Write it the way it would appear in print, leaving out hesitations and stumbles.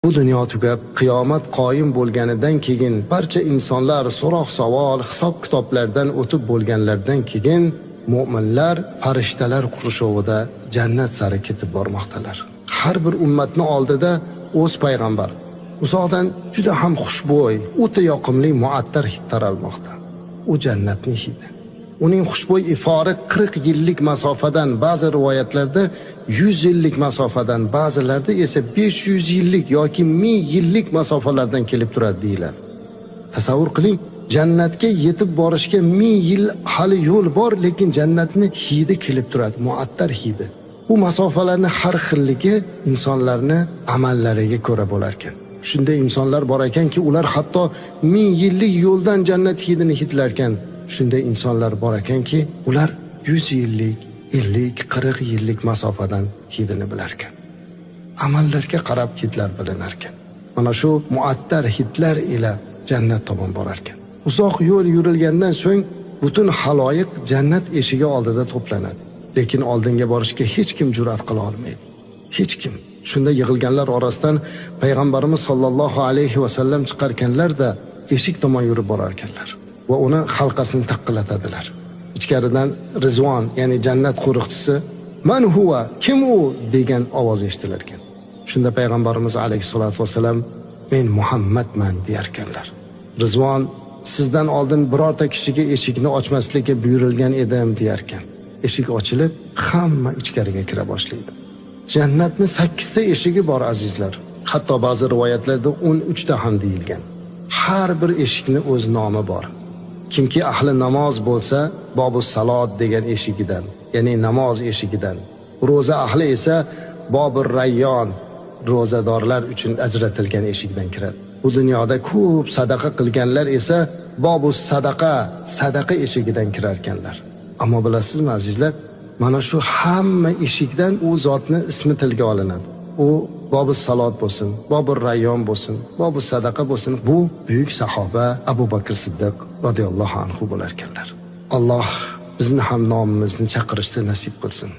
Bu dunyo tugab, qiyomat qoyim bo'lganidan keyin barcha insonlar so'roq savol, hisob kitoblardan o'tib bo'lganlardan keyin mu'minlar farishtalar qurshovida jannat sari ketib bormoqdalar. Har bir ummatning oldida o'z payg'ambar uzoqdan juda ham xushbo'y, o'ta yoqimli muattar hid taralmoqda. U jannatning hidi. Uning xushbo'y ifori 40 yillik masofadan, ba'zi rivoyatlarda 100 yillik masofadan, ba'zilarda esa 500 yillik yoki 1000 yillik masofalardan kelib turadi deyiladi. Tasavvur qiling, jannatga yetib borishga 1000 yil hali yo'l bor, lekin jannatning hidi kelib turadi, muattar hidi. Bu masofalarning har xilligi insonlarni amallariga ko'ra bo'lar ekan. Shunday insonlar bor ekanki, ular hatto 1000 yillik yo'ldan jannat hidini hidlar ekan. Shunday insonlar bor ekanki, ular 100 yillik, 50, 40 yillik masofadan hidini bilar ekan. Amallarga qarab hidlar bilinar ekan. Mana shu muattar hidlar ila jannat tomon borar ekan. Uzoq yo'l yurilgandan so'ng butun haloyiq jannat eshigi oldida to'planadi. Lekin oldinga borishga hech kim jur'at qila olmaydi. Hech kim. Shunda yig'ilganlar orasidan payg'ambarimiz sollallohu alayhi va sallam chiqarkanlar-da eshik tomon yurib borar ekanlar va uni halqasini taqillatadilar. Ichkaridan Rizvon, ya'ni jannat qo'riqchisi, "Man huwa? Kim u?" degan ovoz eshitilar ekan. Shunda payg'ambarimiz alayhisolatu vasallam, "Men Muhammadman" deyar ekanlar. Rizvon, "Sizdan oldin birorta kishiga eshikni ochmaslikka buyurilgan edim" deyar ekan. Eshik ochilib, hamma ichkariga kira boshlaydi. Jannatning 8 ta eshigi bor azizlar. Hatto ba'zi rivoyatlarda 13 ta ham deyilgan. Har bir eshikni o'z nomi bor. Kimki ahli namoz bo'lsa, Bobus Salot degan eshigidan, ya'ni namoz eshigidan. Roza ahli esa Bobur Rayyon, rozadorlar uchun ajratilgan eshikdan kiradi. Bu dunyoda ko'p sadaqa qilganlar esa Bobus sadaqa eshigidan kirar ekanlar. Ammo bilasizmi azizlar, mana shu hamma eshikdan u zotni ismi tilga olinadi. U Bobus Salot bo'lsin, Bobur Rayyon bo'lsin, Bobus sadaqa bo'lsin, bu buyuk sahoba Abu Bakr Siddiq radhiyallohu anhu bo'lar ekanlar. Alloh bizni ham nomimizni chaqirishni nasib qilsin.